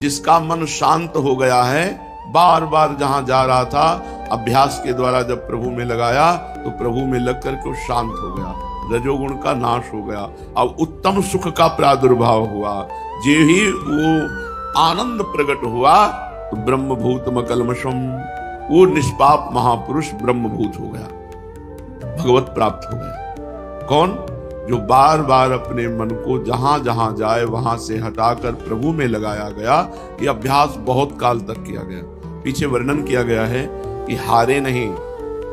जिसका मन शांत हो गया है, बार बार जहां जा रहा था अभ्यास के द्वारा जब प्रभु में लगाया तो प्रभु में लग करके वो शांत हो गया, रजोगुण का नाश हो गया। अब उत्तम सुख का प्रादुर्भाव हुआ। जे ही वो आनंद प्रकट हुआ तो ब्रह्मभूत मकलमशम, वो निष्पाप महापुरुष ब्रह्मभूत हो गया, भगवत प्राप्त हो गया। कौन? जो बार बार अपने मन को जहां जहां जाए वहां से हटाकर प्रभु में लगाया गया। यह अभ्यास बहुत काल तक किया गया। पीछे वर्णन किया गया है कि हारे नहीं,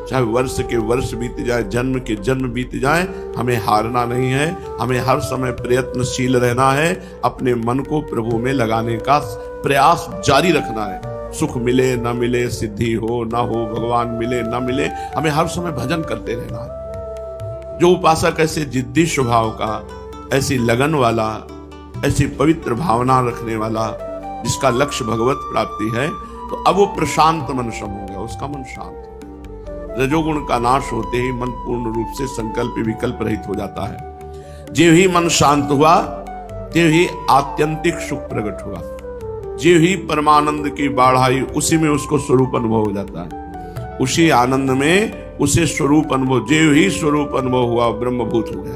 चाहे वर्ष के वर्ष बीत जाए, जन्म के जन्म बीत जाए, हमें हारना नहीं है। हमें हर समय प्रयत्नशील रहना है, अपने मन को प्रभु में लगाने का प्रयास जारी रखना है। सुख मिले न मिले, सिद्धि हो न हो, भगवान मिले न मिले, हमें हर समय भजन करते रहना है। जो उपासक ऐसे जिद्दी स्वभाव का, ऐसी लगन वाला, ऐसी पवित्र भावना रखने वाला, जिसका लक्ष्य भगवत प्राप्ति है, तो अब वो प्रशांत मनसम हो गया, उसका मन शांत। रजोगुण का नाश होते ही मन पूर्ण रूप से संकल्प विकल्प रहित हो जाता है। जो ही मन शांत हुआ ते ही आत्यंतिक सुख प्रकट हुआ। जो ही परमानंद की बाढ़ आई, उसी में उसको स्वरूप अनुभव हो जाता है। उसी आनंद में उसे स्वरूप अनुभव, जो ही स्वरूप अनुभव हुआ, ब्रह्मभूत हो गया,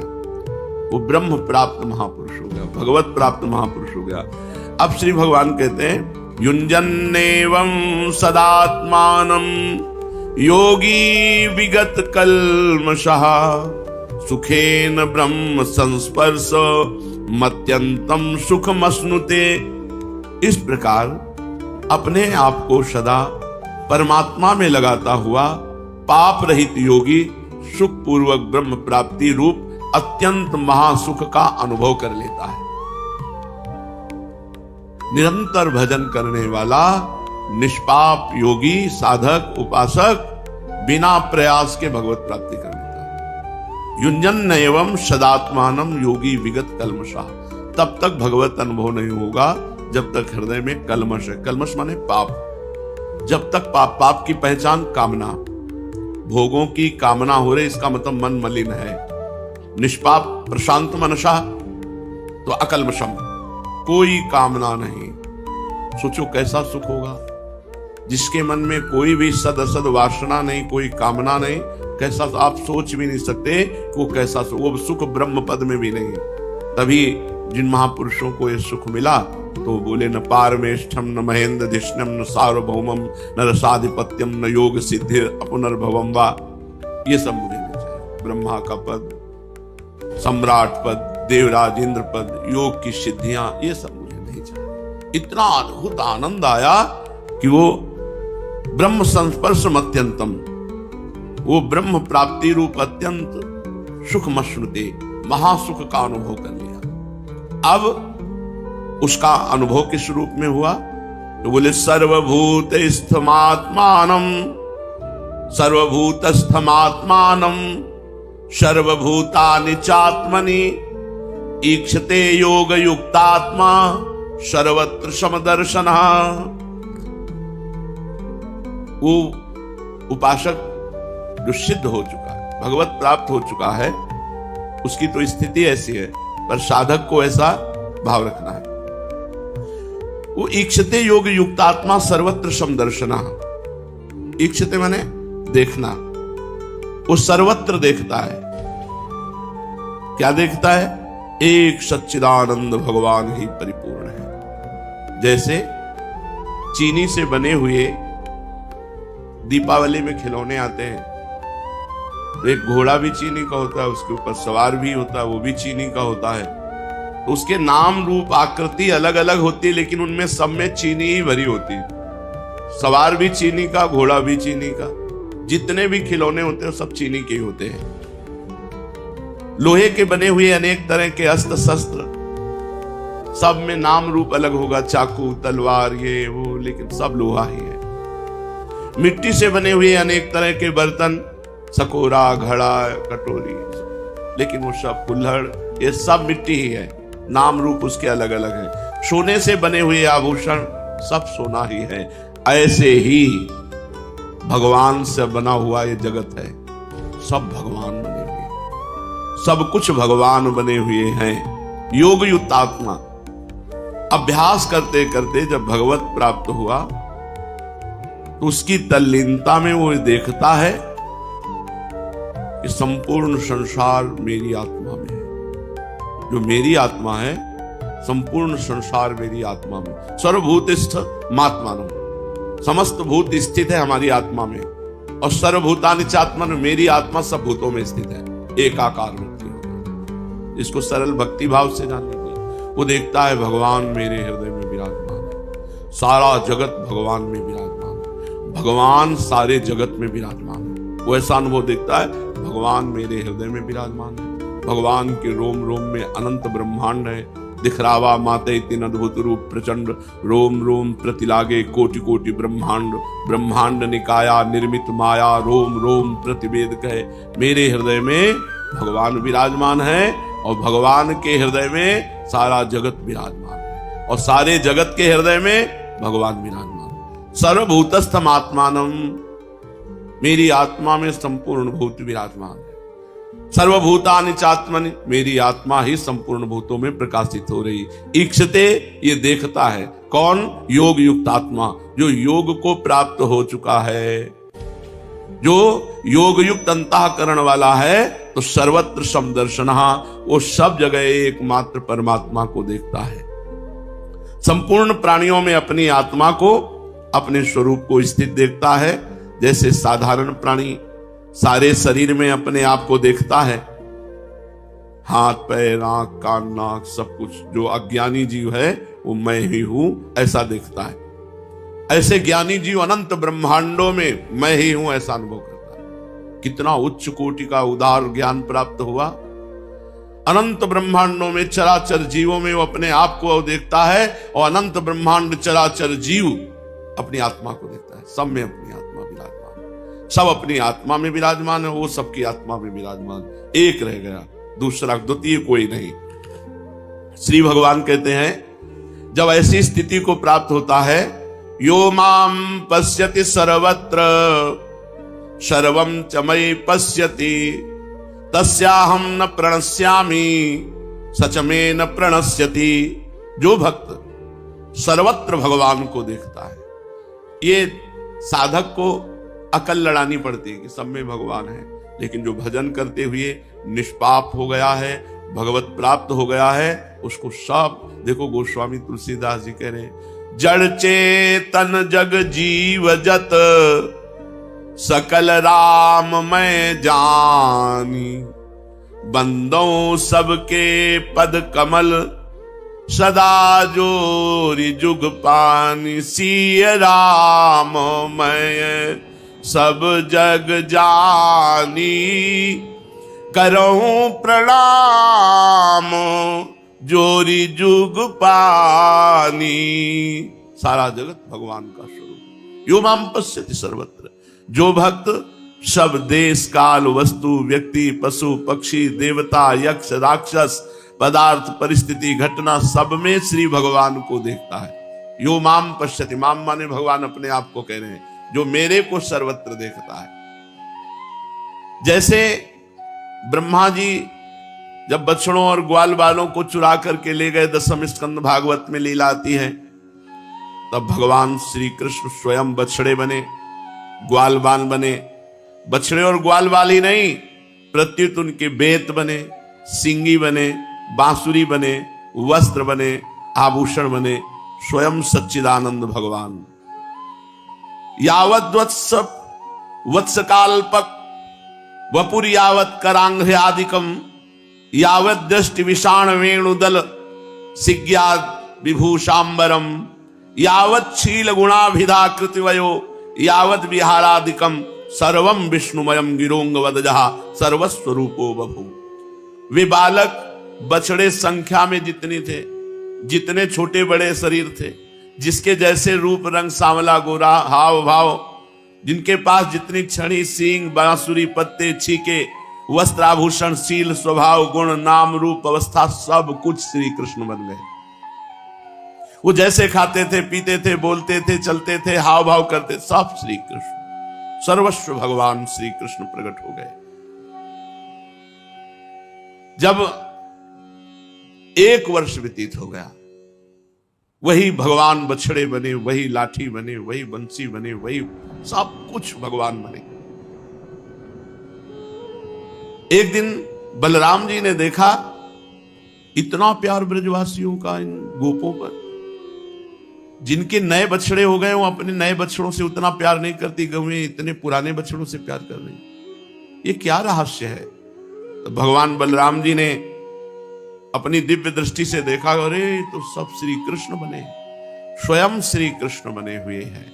वो ब्रह्म प्राप्त महापुरुष हो गया, भगवत प्राप्त महापुरुष हो गया। अब श्री भगवान कहते हैं, युञ्जन्नेवं सदात्मानं योगी विगत कल्मषः सुखेन ब्रह्म संस्पर्श मत्यंतम सुखमश्नुते। इस प्रकार अपने आप को सदा परमात्मा में लगाता हुआ पाप रहित योगी सुख पूर्वक ब्रह्म प्राप्ति रूप अत्यंत महासुख का अनुभव कर लेता है। निरंतर भजन करने वाला निष्पाप योगी साधक उपासक बिना प्रयास के भगवत प्राप्ति कर लेता है। युञ्जन एवं सदात्मानम योगी विगत कल्मषः। तब तक भगवत अनुभव नहीं होगा जब तक हृदय में कल्मष है। कल्मष माने पाप। जब तक पाप की पहचान कामना, भोगों की कामना हो रही, इसका मतलब मन मलिन है। निष्पाप प्रशांत मनसा तो अकल्मषम, कोई कामना नहीं। सोचो कैसा सुख होगा जिसके मन में कोई भी सद असद वासना नहीं, कोई कामना नहीं। कैसा आप सोच भी नहीं सकते वो कैसा सुख, वो सुख ब्रह्म पद में भी नहीं। तभी जिन महापुरुषों को ये सुख मिला तो बोले, न पारमेष्ठम न महेंद्र धिष्णम न सार्वभौमम न रसाधिपत्यम न योग सिद्धिर अपुनर्भवम वा। ये सब मुझे नहीं चाहिए। ब्रह्मा का पद, सम्राट पद, देवराज इंद्र पद, योग की सिद्धियां, ये सब मुझे नहीं चाहिए। इतना अद्भुत आनंद आया कि वो ब्रह्म संस्पर्श अत्यंतम, वो ब्रह्म प्राप्ति रूप अत्यंत सुख मश्नुते, महासुख का अनुभव कर लिया। अब उसका अनुभव किस रूप में हुआ? तो बोले, सर्वभूत स्थमात्मानम सर्वभूत स्थमात्मानम सर्वभूतानि चात्मनि ईक्षते योग युक्तात्मा सर्वत्र समदर्शनः। वो उपासक जो सिद्ध हो चुका है, भगवत प्राप्त हो चुका है, उसकी तो स्थिति ऐसी है, पर साधक को ऐसा भाव रखना है। वो ईक्षते योग युक्तात्मा सर्वत्र समदर्शना। ईक्षते माने देखना, वो सर्वत्र देखता है। क्या देखता है? एक सच्चिदानंद भगवान ही परिपूर्ण है। जैसे चीनी से बने हुए दीपावली में खिलौने आते हैं, तो एक घोड़ा भी चीनी का होता है, उसके ऊपर सवार भी होता है, वो भी चीनी का होता है। तो उसके नाम रूप आकृति अलग अलग होती है, लेकिन उनमें सब में चीनी ही भरी होती है। सवार भी चीनी का, घोड़ा भी चीनी का, जितने भी खिलौने होते हैं सब चीनी के ही होते हैं। लोहे के बने हुए अनेक तरह के अस्त्र शस्त्र, सब में नाम रूप अलग होगा, चाकू तलवार ये वो, लेकिन सब लोहा ही है। मिट्टी से बने हुए अनेक तरह के बर्तन, सकोरा, घड़ा, कटोरी, लेकिन वो सब कुल्हड़, ये सब मिट्टी ही है, नाम रूप उसके अलग अलग है। सोने से बने हुए आभूषण सब सोना ही है। ऐसे ही भगवान से बना हुआ ये जगत है, सब भगवान बने हुए, सब कुछ भगवान बने हुए हैं। योग युक्त आत्मा, अभ्यास करते करते जब भगवत प्राप्त हुआ तो उसकी तल्लीनता में वो देखता है कि संपूर्ण संसार मेरी आत्मा में है। जो मेरी आत्मा है, संपूर्ण संसार मेरी आत्मा में। सर्वभूतिस्थ मात्मानो, समस्त भूत स्थित है हमारी आत्मा में, और सर्वभूतानि चात्मन, मेरी आत्मा सब भूतों में स्थित है, एकाकार रूप में। इसको सरल भक्ति भाव से जान लीजिए। वो देखता है भगवान मेरे हृदय में विराजमान है, सारा जगत भगवान में विराजमान है, भगवान सारे जगत में विराजमान है। वो ऐसा अनुभव देखता है, भगवान मेरे हृदय में विराजमान है, भगवान के रोम रोम में अनंत ब्रह्मांड है। दिखरावा माते तीन अद्भुत रूप प्रचंड, रोम रोम प्रतिलागे कोटि कोटि ब्रह्मांड, ब्रह्मांड निकाया निर्मित माया, रोम रोम प्रतिवेद कहे। मेरे हृदय में भगवान विराजमान है, और भगवान के हृदय में सारा जगत विराजमान है, और सारे जगत के हृदय में भगवान विराजमान है। सर्वभूतस्थम आत्मानम, मेरी आत्मा में संपूर्ण भूत विराजमान है। सर्वभूतानि चात्मनि, मेरी आत्मा ही संपूर्ण भूतों में प्रकाशित हो रही। ईक्षते, ये देखता है कौन? योग युक्त आत्मा, जो योग को प्राप्त हो चुका है, जो योग युक्त अंतःकरण वाला है। तो सर्वत्र समदर्शनः, वो सब जगह एकमात्र परमात्मा को देखता है। संपूर्ण प्राणियों में अपनी आत्मा को, अपने स्वरूप को स्थित देखता है। जैसे साधारण प्राणी सारे शरीर में अपने आप को देखता है, हाथ पैर आंख कान नाक सब कुछ। जो अज्ञानी जीव है वो मैं ही हूं ऐसा देखता है। ऐसे ज्ञानी जीव अनंत ब्रह्मांडों में मैं ही हूं ऐसा अनुभव करता है। कितना उच्च कोटि का उदार ज्ञान प्राप्त हुआ। अनंत ब्रह्मांडों में चराचर जीवों में वो अपने आप को देखता है, और अनंत ब्रह्मांड चराचर जीव अपनी आत्मा को देखता है। सब में अपनी आत्मा विराजमान है, सब अपनी आत्मा में विराजमान है, वो सबकी आत्मा में विराजमान। एक रह गया, दूसरा द्वितीय कोई नहीं। श्री भगवान कहते हैं जब ऐसी स्थिति को प्राप्त होता है, यो माम पश्यति सर्वत्र सर्वं च मयि पश्यति तस्याहं न प्रणश्यामि सच में न प्रणश्यति। जो भक्त सर्वत्र भगवान को देखता है, ये साधक को अकल लड़ानी पड़ती है कि सब में भगवान है, लेकिन जो भजन करते हुए निष्पाप हो गया है, भगवत प्राप्त हो गया है, उसको सब देखो। गोस्वामी तुलसीदास जी कह रहे हैं, जड़ चेतन जग जीव जत सकल राम मैं जानी, बंदों सबके पद कमल सदा जोरी जुग पानी। सिय राम मैं सब जग जानी, करऊं प्रणाम जोरी जुग पानी। सारा जगत भगवान का स्वरूप। यो माम पश्यति सर्वत्र, जो भक्त सब देश काल वस्तु व्यक्ति पशु पक्षी देवता यक्ष राक्षस पदार्थ परिस्थिति घटना सब में श्री भगवान को देखता है। यो माम पश्यति, माम माने भगवान अपने आप को कह रहे हैं, जो मेरे को सर्वत्र देखता है। जैसे ब्रह्मा जी जब बछड़ों और ग्वाल बालों को चुरा करके ले गए, दसम स्कंद भागवत में लीला आती है, तब भगवान श्री कृष्ण स्वयं बछड़े बने, ग्वाल बाल बने। बछड़े और ग्वाल बाल ही नहीं, प्रत्युत उनके बेत बने, सिंगी बने, बांसुरी बने, वस्त्र बने, आभूषण बने। स्वयं सच्चिदानंद भगवान। यावत वत्सकाल्पक वपुर यावत करांघ्र्यादिकम, यावत दृष्टि विषाण वेणुदल सिज्ञात विभूषांबरम, यावत शील गुणाभिधा कृतिवयो, यावत विहारादिकम सर्वम विष्णुमयम गिरोंग वदजहा सर्वस्वरूपो बभू। वे बालक बछड़े संख्या में जितने थे, जितने छोटे बड़े शरीर थे, जिसके जैसे रूप रंग सांवला गोरा हाव भाव, जिनके पास जितनी छड़ी सींग बांसुरी पत्ते छीके वस्त्र आभूषण शील स्वभाव गुण नाम रूप अवस्था सब कुछ श्री कृष्ण बन गए। वो जैसे खाते थे पीते थे बोलते थे चलते थे हाव भाव करते, सब श्री कृष्ण। सर्वस्व भगवान श्री कृष्ण प्रकट हो गए। जब 1 वर्ष व्यतीत हो गया, वही भगवान बछड़े बने, वही लाठी बने, वही बंसी बने, वही सब कुछ भगवान बने। एक दिन बलराम जी ने देखा इतना प्यार ब्रजवासियों का इन गोपों पर, जिनके नए बछड़े हो गए वो अपने नए बछड़ों से उतना प्यार नहीं करती, गौएं इतने पुराने बछड़ों से प्यार कर रही। ये क्या रहस्य है? तो भगवान बलराम जी ने अपनी दिव्य दृष्टि से देखा, अरे तो सब श्री कृष्ण बने, स्वयं श्री कृष्ण बने हुए हैं।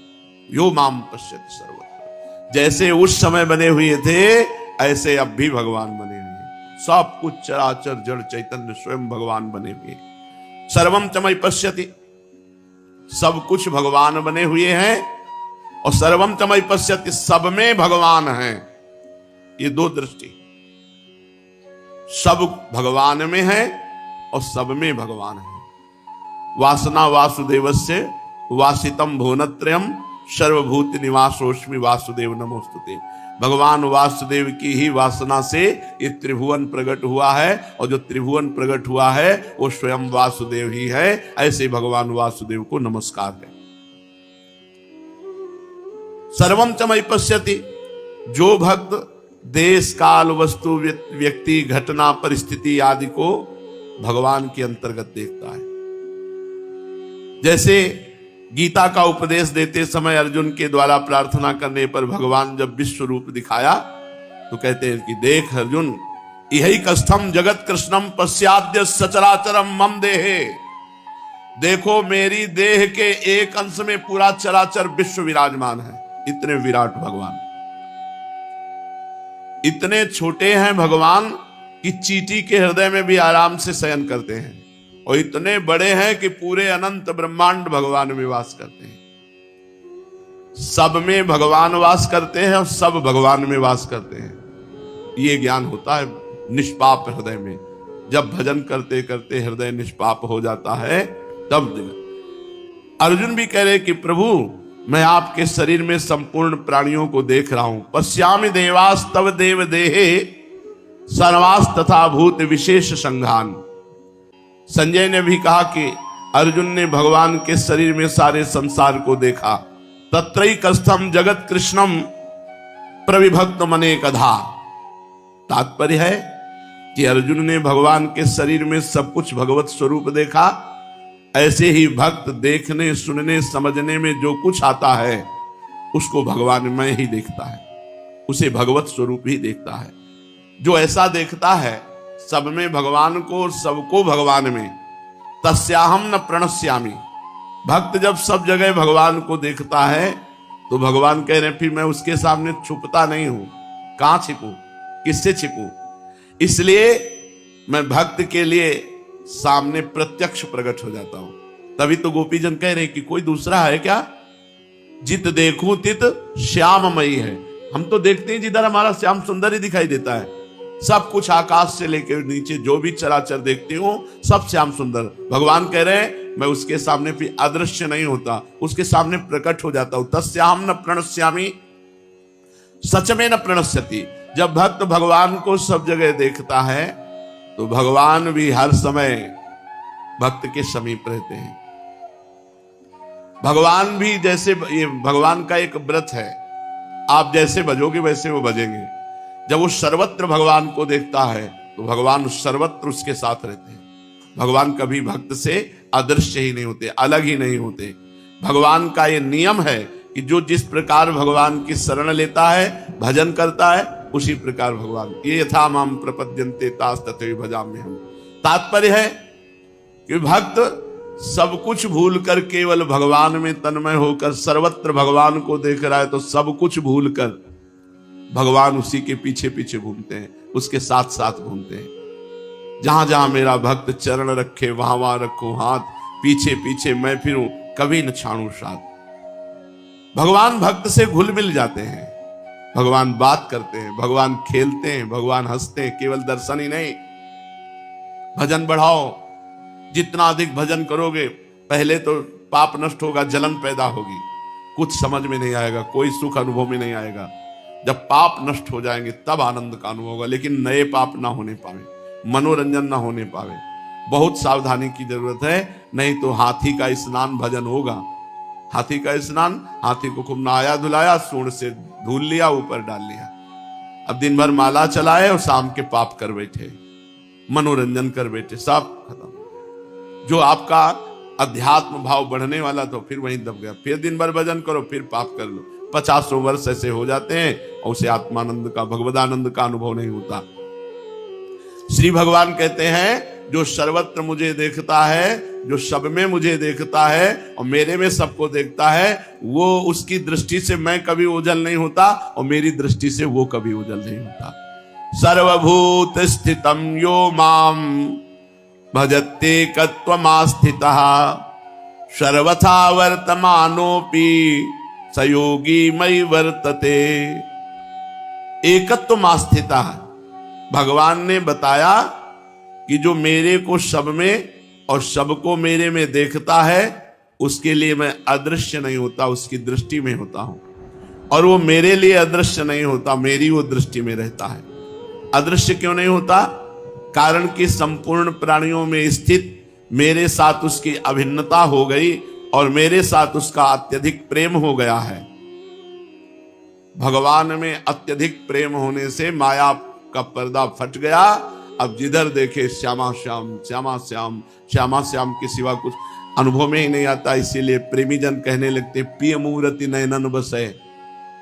यो माम पश्यति सर्वत्र, जैसे उस समय बने हुए थे ऐसे अब भी भगवान बने हुए हैं। सब कुछ चराचर जड़ चैतन्य स्वयं भगवान बने हुए। सर्वम च मयि पश्यति, सब कुछ भगवान बने हुए हैं, और सर्वम च मयि पश्यति, सब में भगवान हैं। ये दो दृष्टि, सब भगवान में है और सब में भगवान है। वासना वासुदेवस्य वासितम भुवनत्रयम् सर्वभूत निवासोस्मि वासुदेव नमोस्तुते। भगवान वासुदेव की ही वासना से ये त्रिभुवन प्रकट हुआ है, और जो त्रिभुवन प्रकट हुआ है वो स्वयं वासुदेव ही है। ऐसे भगवान वासुदेव को नमस्कार है। सर्वम च मयि पश्यति, जो भक्त देश काल वस्तु व्यक्ति घटना परिस्थिति आदि को भगवान के अंतर्गत देखता है। जैसे गीता का उपदेश देते समय अर्जुन के द्वारा प्रार्थना करने पर भगवान जब विश्व रूप दिखाया तो कहते हैं कि देख अर्जुन, यही कस्थम जगत कृष्णम पश्याद्य सचराचरम मम देहे। देखो मेरी देह के एक अंश में पूरा चराचर विश्व विराजमान है। इतने विराट भगवान, इतने छोटे हैं भगवान कि चींटी के हृदय में भी आराम से शयन करते हैं, और इतने बड़े हैं कि पूरे अनंत ब्रह्मांड भगवान में वास करते हैं। सब में भगवान वास करते हैं और सब भगवान में वास करते हैं। ये ज्ञान होता है निष्पाप हृदय में। जब भजन करते करते हृदय निष्पाप हो जाता है तब अर्जुन भी कह रहे कि प्रभु मैं आपके शरीर में संपूर्ण प्राणियों को देख रहा हूं। पश्यामि देवास तव देव देहे सर्वास तथा भूत विशेष संघान। संजय ने भी कहा कि अर्जुन ने भगवान के शरीर में सारे संसार को देखा। तत्रैकस्थम जगत कृष्णम प्रविभक्त मने कधा। तात्पर्य है कि अर्जुन ने भगवान के शरीर में सब कुछ भगवत स्वरूप देखा। ऐसे ही भक्त देखने सुनने समझने में जो कुछ आता है उसको भगवान में ही देखता है, उसे भगवत स्वरूप ही देखता है। जो ऐसा देखता है सब में भगवान को और सबको भगवान में, तस्याहम न प्रणश्यामि। भक्त जब सब जगह भगवान को देखता है तो भगवान कह रहे फिर मैं उसके सामने छुपता नहीं हूं। कहां छिपूं, किससे छिपूं? इसलिए मैं भक्त के लिए सामने प्रत्यक्ष प्रकट हो जाता हूं। तभी तो गोपीजन कह रहे कि कोई दूसरा है क्या? जित देखूं तित श्याममयी है। हम तो देखते हैं जिधर हमारा श्याम सुंदर ही दिखाई देता है। सब कुछ आकाश से लेकर नीचे जो भी चराचर देखती हूं सब श्याम सुंदर। भगवान कह रहे हैं मैं उसके सामने फिर अदृश्य नहीं होता, उसके सामने प्रकट हो जाता हूं। तस्याहम न प्रणश्यामि सच में न प्रणश्यति। जब भक्त भगवान को सब जगह देखता है तो भगवान भी हर समय भक्त के समीप रहते हैं। भगवान भी जैसे, ये भगवान का एक व्रत है, आप जैसे भजोगे वैसे वो भजेंगे। जब वो सर्वत्र भगवान को देखता है तो भगवान सर्वत्र उसके साथ रहते हैं। भगवान कभी भक्त से अदृश्य ही नहीं होते, अलग ही नहीं होते। भगवान का ये नियम है कि जो जिस प्रकार भगवान की शरण लेता है, भजन करता है, उसी प्रकार भगवान ये यथा माम प्रपद्यन्ते तास तथैव भजाम्यहम्। तात्पर्य है कि भक्त सब कुछ भूल कर केवल भगवान में तन्मय होकर सर्वत्र भगवान को देख रहा है तो सब कुछ भूल कर भगवान उसी के पीछे पीछे घूमते हैं, उसके साथ साथ घूमते हैं। जहां जहां मेरा भक्त चरण रखे वहां वहां रखो हाथ, पीछे पीछे मैं फिरूं कभी न छाड़ू साथ। भगवान भक्त से घुल मिल जाते हैं, भगवान बात करते हैं, भगवान खेलते हैं, भगवान हंसते हैं। केवल दर्शन ही नहीं, भजन बढ़ाओ। जितना अधिक भजन करोगे पहले तो पाप नष्ट होगा, जलन पैदा होगी, कुछ समझ में नहीं आएगा, कोई सुख अनुभव में नहीं आएगा। जब पाप नष्ट हो जाएंगे तब आनंद का अनुभव होगा। लेकिन नए पाप ना होने पावे, मनोरंजन ना होने पावे, बहुत सावधानी की जरूरत है, नहीं तो हाथी का स्नान भजन होगा। हाथी का स्नान, हाथी को खूब नहाया धुलाया, सूंड से धुल लिया, ऊपर डाल लिया, अब दिन भर माला चलाए और शाम के पाप कर बैठे, मनोरंजन कर बैठे, सब खत्म। जो आपका अध्यात्म भाव बढ़ने वाला तो फिर वहीं दब गया। फिर दिन भर भजन करो, फिर पाप कर लो, 50 वर्ष ऐसे हो जाते हैं और उसे आत्मानंद का, भगवदानंद का अनुभव नहीं होता। श्री भगवान कहते हैं जो सर्वत्र मुझे देखता है, जो सब में मुझे देखता है और मेरे में सबको देखता है, वो उसकी दृष्टि से मैं कभी ओझल नहीं होता और मेरी दृष्टि से वो कभी ओझल नहीं होता। सर्वभूत स्थितम यो माम भजते कत्वमास्थितः सर्वथा वर्तमानोपि सयोगी मयि वर्तते। एकत्वमास्थितः, भगवान ने बताया कि जो मेरे को सब में और सबको मेरे में देखता है, उसके लिए मैं अदृश्य नहीं होता, उसकी दृष्टि में होता हूं, और वो मेरे लिए अदृश्य नहीं होता, मेरी वो दृष्टि में रहता है। अदृश्य क्यों नहीं होता? कारण कि संपूर्ण प्राणियों में स्थित मेरे साथ उसकी अभिन्नता हो गई और मेरे साथ उसका अत्यधिक प्रेम हो गया है। भगवान में अत्यधिक प्रेम होने से माया का पर्दा फट गया। अब जिधर देखे श्यामा श्याम, श्यामा श्याम, श्यामा श्याम के सिवा कुछ अनुभव में ही नहीं आता। इसीलिए प्रेमी जन कहने लगते पिय मूर्ति नयनन बसे,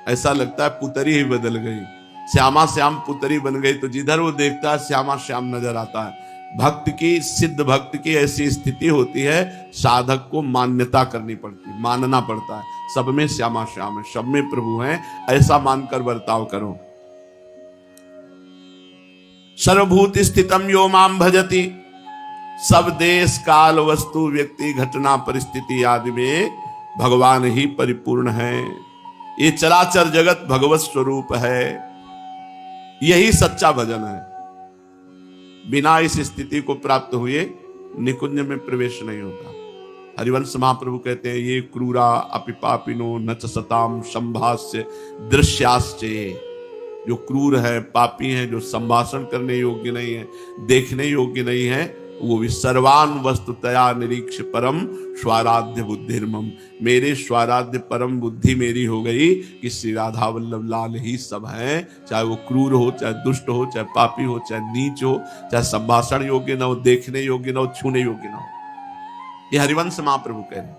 ऐसा लगता है पुतरी ही बदल गई, श्यामा श्याम पुतरी बन गई, तो जिधर वो देखता है श्यामा श्याम नजर आता है। भक्त की, सिद्ध भक्त की ऐसी स्थिति होती है, साधक को मान्यता करनी पड़ती, मानना पड़ता है, सब में श्यामा श्याम है, सब में प्रभु है, ऐसा मानकर बर्ताव करो। सर्वभूत स्थितम यो माम भजति, सब देश काल वस्तु व्यक्ति घटना परिस्थिति आदि में भगवान ही परिपूर्ण है। ये चराचर जगत भगवत स्वरूप है, यही सच्चा भजन है। बिना इस स्थिति को प्राप्त हुए निकुंज में प्रवेश नहीं होता। हरिवंश महाप्रभु कहते हैं ये क्रूरा अपि पापिनो न च सताम संभाष्य दृश्याश्चे। जो क्रूर है, पापी है, जो संभाषण करने योग्य नहीं है, देखने योग्य नहीं है, वो भी सर्वान वस्तुतया निरीक्ष परम स्वाराध्य बुद्धिर्मम। मेरे स्वाराध्य परम बुद्धि मेरी हो गई कि श्री राधा वल्लभ लाल ही सब हैं, चाहे वो क्रूर हो, चाहे दुष्ट हो, चाहे पापी हो, चाहे नीच हो, चाहे संभाषण योग्य न हो, देखने योग्य न हो, छूने योग्य न हो। ये हरिवंश महाप्रभु कह रहे हैं।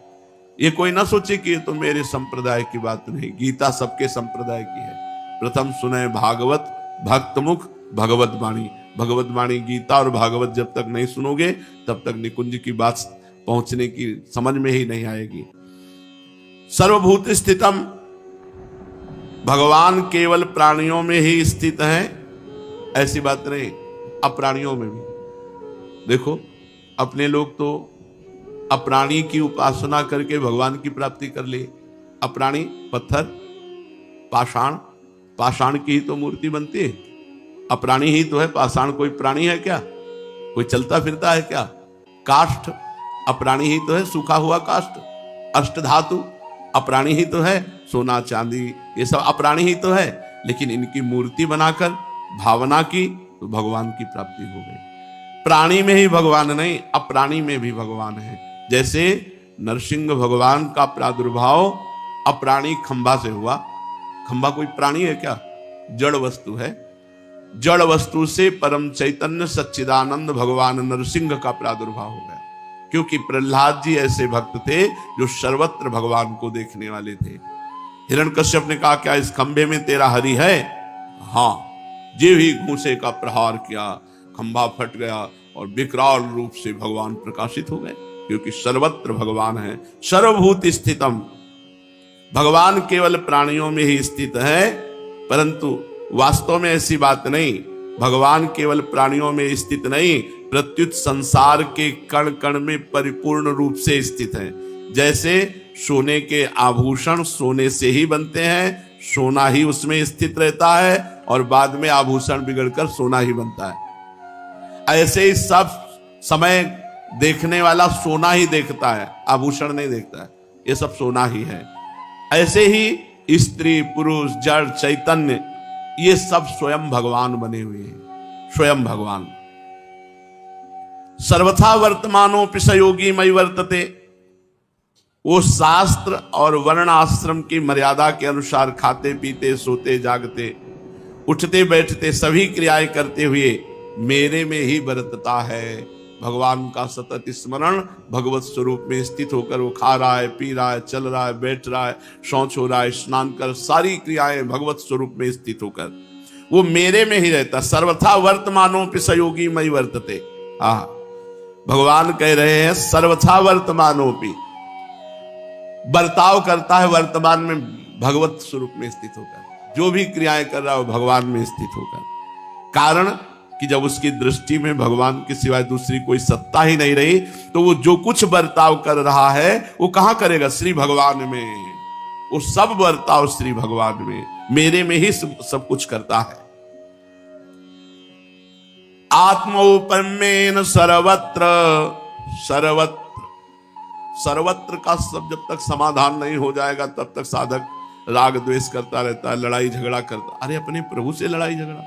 ये कोई ना सोचे कि ये तो मेरे संप्रदाय की बात नहीं, गीता सबके संप्रदाय की है। प्रथम सुने भागवत भक्त मुख भगवत वाणी। भगवत वाणी गीता और भागवत जब तक नहीं सुनोगे तब तक निकुंज की बात पहुंचने की समझ में ही नहीं आएगी। सर्वभूत स्थितम, भगवान केवल प्राणियों में ही स्थित है ऐसी बात नहीं, अप्राणियों में भी। देखो अपने लोग तो अप्राणी की उपासना करके भगवान की प्राप्ति कर ली। अप्राणी पत्थर, पाषाण, पाषाण की ही तो मूर्ति बनती है, अप्राणी ही तो है। पाषाण कोई प्राणी है क्या? कोई चलता फिरता है क्या? काष्ठ अप्राणी ही तो है, सूखा हुआ काष्ठ। अष्टधातु अप्राणी ही तो है, सोना चांदी ये सब अप्राणी ही तो है। लेकिन इनकी मूर्ति बनाकर भावना की तो भगवान की प्राप्ति हो गई। प्राणी में ही भगवान नहीं, अप्राणी में भी भगवान है। जैसे नरसिंह भगवान का प्रादुर्भाव अप्राणी खंभा से हुआ। खंभा कोई प्राणी है क्या? जड़ वस्तु है। जड़ वस्तु से परम चैतन्य सच्चिदानंद भगवान नरसिंह का प्रादुर्भाव हो गया, क्योंकि प्रहलाद जी ऐसे भक्त थे जो सर्वत्र भगवान को देखने वाले थे। हिरण्यकश्यप ने कहा क्या इस खंभे में तेरा हरि है? हाँ। जे ही घूंसे का प्रहार किया, खंभा फट गया और विकराल रूप से भगवान प्रकाशित हो गए, क्योंकि सर्वत्र भगवान है। सर्वभूत स्थितम, भगवान केवल प्राणियों में ही स्थित है, परंतु वास्तव में ऐसी बात नहीं। भगवान केवल प्राणियों में स्थित नहीं, प्रत्युत संसार के कण कण में परिपूर्ण रूप से स्थित है। जैसे सोने के आभूषण सोने से ही बनते हैं, सोना ही उसमें स्थित रहता है और बाद में आभूषण बिगड़कर सोना ही बनता है। ऐसे ही सब समय देखने वाला सोना ही देखता है, आभूषण नहीं देखता है, ये सब सोना ही है। ऐसे ही स्त्री पुरुष जड़ चैतन्य ये सब स्वयं भगवान बने हुए हैं, स्वयं भगवान। सर्वथा वर्तमानोपि स योगी मयि वर्तते। वो शास्त्र और वर्ण आश्रम की मर्यादा के अनुसार खाते पीते सोते जागते उठते बैठते सभी क्रियाएं करते हुए मेरे में ही बरतता है। भगवान का सतत स्मरण, भगवत स्वरूप में स्थित होकर वो खा रहा है, पी रहा है, चल रहा है, बैठ रहा है, शौच हो रहा है, स्नान कर, सारी क्रियाएं भगवत स्वरूप में स्थित होकर वो मेरे में ही रहता। सर्वथा वर्तमानोपि स योगी मयि वर्तते। हाँ, भगवान कह रहे हैं सर्वथा वर्तमानोपि, बर्ताव करता है वर्तमान में भगवत स्वरूप में स्थित होकर, जो भी क्रियाएं कर रहा है वो भगवान में स्थित होकर। कारण कि जब उसकी दृष्टि में भगवान के सिवाय दूसरी कोई सत्ता ही नहीं रही, तो वो जो कुछ बर्ताव कर रहा है वो कहां करेगा? श्री भगवान में। वो सब बर्ताव श्री भगवान में, मेरे में ही सब कुछ करता है। आत्मोपमेन सर्वत्र, सर्वत्र, सर्वत्र का सब जब तक समाधान नहीं हो जाएगा तब तक साधक राग द्वेष करता रहता है, लड़ाई झगड़ा करता। अरे अपने प्रभु से लड़ाई झगड़ा,